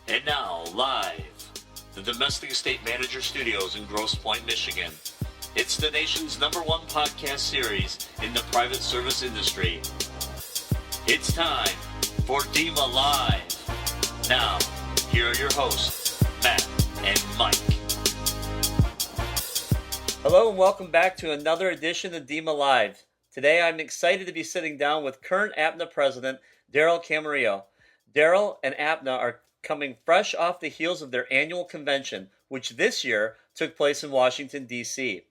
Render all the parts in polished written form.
And now, live, the Domestic Estate Manager Studios in Grosse Pointe, Michigan. It's the nation's #1 podcast series in the private service industry. It's time for DEMA Live. Now, here are your hosts, Matt and Mike. Hello and welcome back to another edition of DEMA Live. Today I'm excited to be sitting down with current APNA President Daryl Camirillo. Daryl and APNA are coming fresh off the heels of their annual convention, which this year took place in Washington, D.C.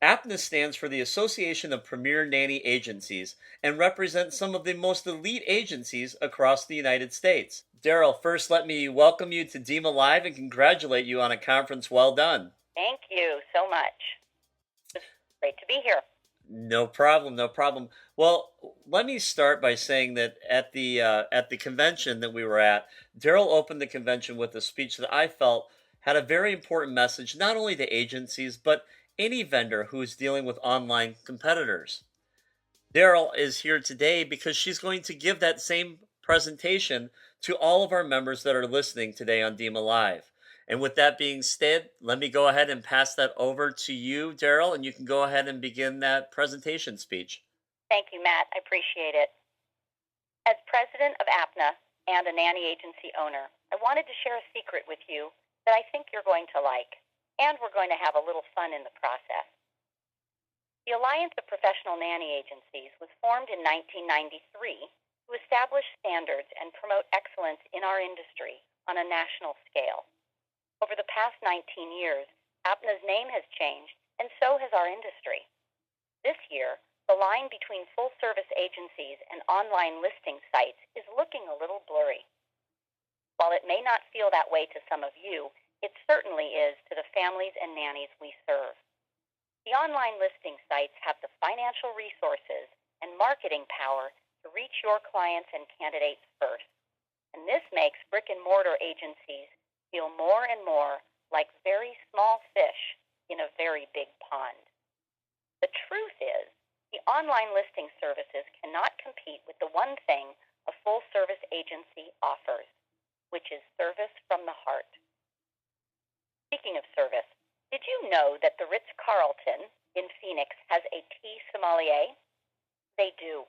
APNA stands for the Association of Premier Nanny Agencies and represents some of the most elite agencies across the United States. Daryl, first let me welcome you to DEMA Live and congratulate you on a conference well done. Thank you so much. It's great to be here. No problem. Well, let me start by saying that at the convention that we were at, Daryl opened the convention with a speech that I felt had a very important message, not only to agencies, but any vendor who is dealing with online competitors. Daryl is here today because she's going to give that same presentation to all of our members that are listening today on DEMA Live. And with that being said, let me go ahead and pass that over to you, Daryl, and you can go ahead and begin that presentation speech. Thank you, Matt. I appreciate it. As president of APNA and a nanny agency owner, I wanted to share a secret with you that I think you're going to like, and we're going to have a little fun in the process. The Alliance of Professional Nanny Agencies was formed in 1993 to establish standards and promote excellence in our industry on a national scale. Over the past 19 years, APNA's name has changed, and so has our industry. This year, the line between full-service agencies and online listing sites is looking a little blurry. While it may not feel that way to some of you, it certainly is to the families and nannies we serve. The online listing sites have the financial resources and marketing power to reach your clients and candidates first, and this makes brick-and-mortar agencies feel more and more like very small fish in a very big pond. The truth is, the online listing services cannot compete with the one thing a full-service agency offers, which is service from the heart. Speaking of service, did you know that the Ritz-Carlton in Phoenix has a tea sommelier? They do.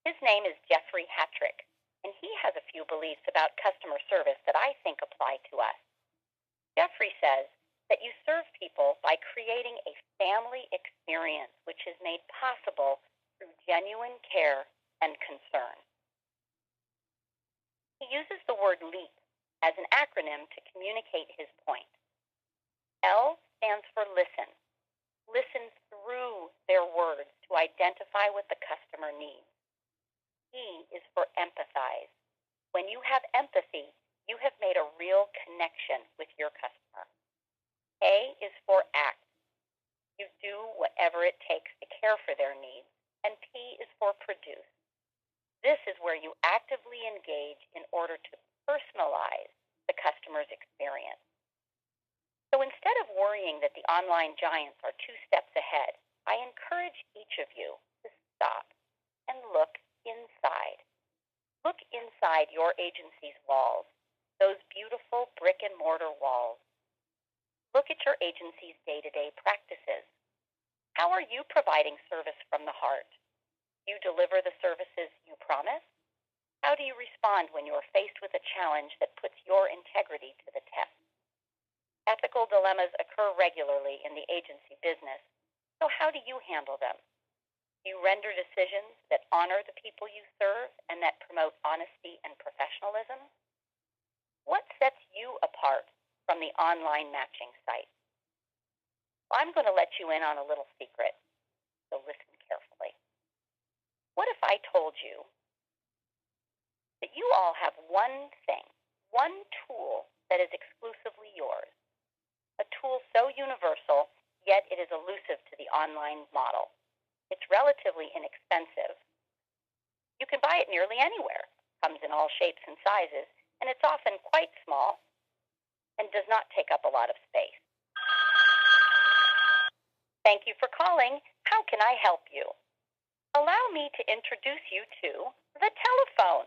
His name is Jeffrey Hattrick, and he has a few beliefs about customer service that I think apply to us. Jeffrey says that you serve people by creating a family experience which is made possible through genuine care and concern. He uses the word LEAP as an acronym to communicate his point. L stands for listen. Listen through their words to identify what the customer needs. E is for empathize. When you have empathy, you have made a real connection with your customer. A is for act. You do whatever it takes to care for their needs. And P is for produce. This is where you actively engage in order to personalize the customer's experience. So instead of worrying that the online giants are 2 steps ahead, I encourage each of you to stop and look inside. Look inside your agency's walls, those beautiful brick and mortar walls. Look at your agency's day-to-day practices. How are you providing service from the heart? Do you deliver the services you promise? How do you respond when you're faced with a challenge that puts your integrity to the test? Ethical dilemmas occur regularly in the agency business, so how do you handle them? Do you render decisions that honor the people you serve and that promote honesty and professionalism? What sets you apart from the online matching site? Well, I'm going to let you in on a little secret, so listen carefully. What if I told you that you all have one thing, one tool that is exclusively yours, a tool so universal, yet it is elusive to the online model? It's relatively inexpensive. You can buy it nearly anywhere. It comes in all shapes and sizes, and it's often quite small and does not take up a lot of space. Thank you for calling. How can I help you? Allow me to introduce you to the telephone.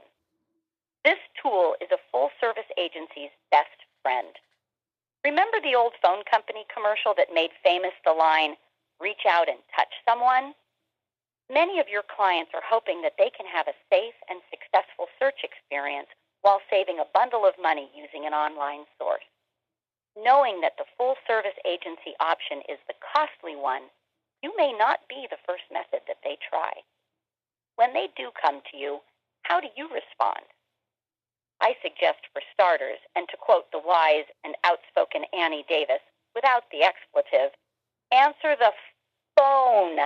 This tool is a full-service agency's best friend. Remember the old phone company commercial that made famous the line, "Reach out and touch someone"? Many of your clients are hoping that they can have a safe and successful search experience while saving a bundle of money using an online source. Knowing that the full-service agency option is the costly one, you may not be the first method that they try. When they do come to you, how do you respond? I suggest, for starters, and to quote the wise and outspoken Annie Davis, without the expletive, answer the phone.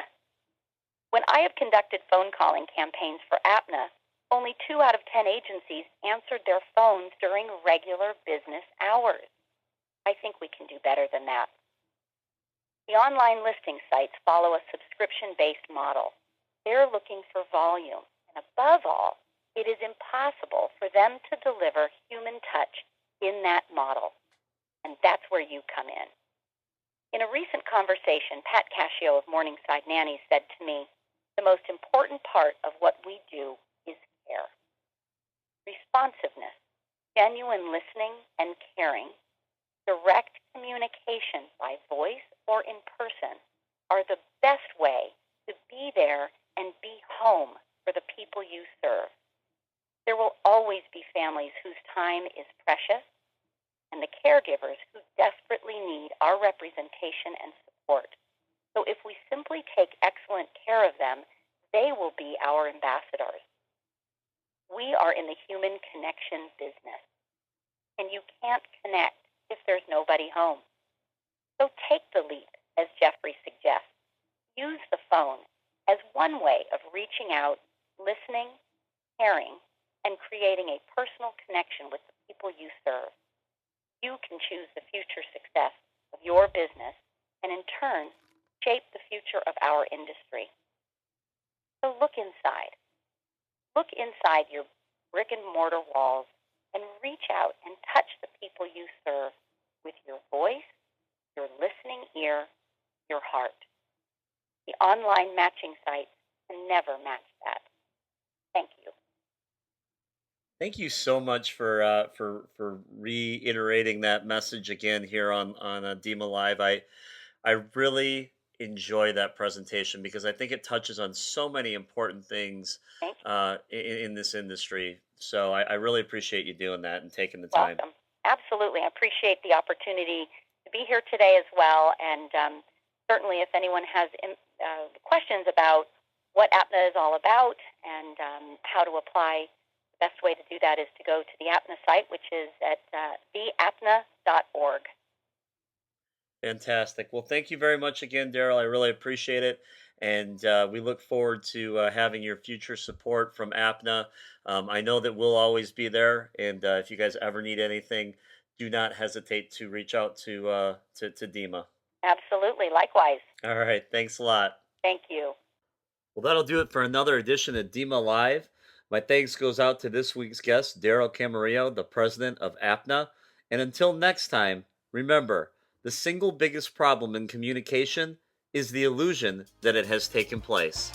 When I have conducted phone calling campaigns for APNA, only 2 out of 10 agencies answered their phones during regular business hours. I think we can do better than that. The online listing sites follow a subscription-based model. They're looking for volume, and above all, it is impossible for them to deliver human touch in that model, and that's where you come in. In a recent conversation, Pat Cascio of Morningside Nannies said to me, "The most important part of what we do is care. Responsiveness, genuine listening and caring, direct communication by voice or in person are the best way to be there and be home for the people you serve. There will always be families whose time is precious and the caregivers who desperately need our representation and support. So if we simply take excellent care of them, they will be our ambassadors. We are in the human connection business, and you can't connect if there's nobody home. So take the leap, as Jeffrey suggests. Use the phone as one way of reaching out, listening, caring, and creating a personal connection with the people you serve. You can choose the future success of your business and, in turn, shape the future of our industry. So look inside. Look inside your brick-and-mortar walls and reach out and touch the people you serve with your voice, your listening ear, your heart. The online matching sites can never match that. Thank you. Thank you so much for reiterating that message again here on Dima Live. I really enjoy that presentation because I think it touches on so many important things Thank you. in this industry. So I really appreciate you doing that and taking the time. Welcome. Absolutely. I appreciate the opportunity to be here today as well. And certainly if anyone has questions about what APNA is all about and how to apply, the best way to do that is to go to the APNA site, which is at theapna.org. Fantastic. Well, thank you very much again, Daryl. I really appreciate it. And we look forward to having your future support from APNA. I know that we'll always be there. And if you guys ever need anything, do not hesitate to reach out to Dima. Absolutely. Likewise. All right. Thanks a lot. Thank you. Well, that'll do it for another edition of Dima Live. My thanks goes out to this week's guest, Daryl Camirillo, the president of APNA. And until next time, remember, the single biggest problem in communication is the illusion that it has taken place.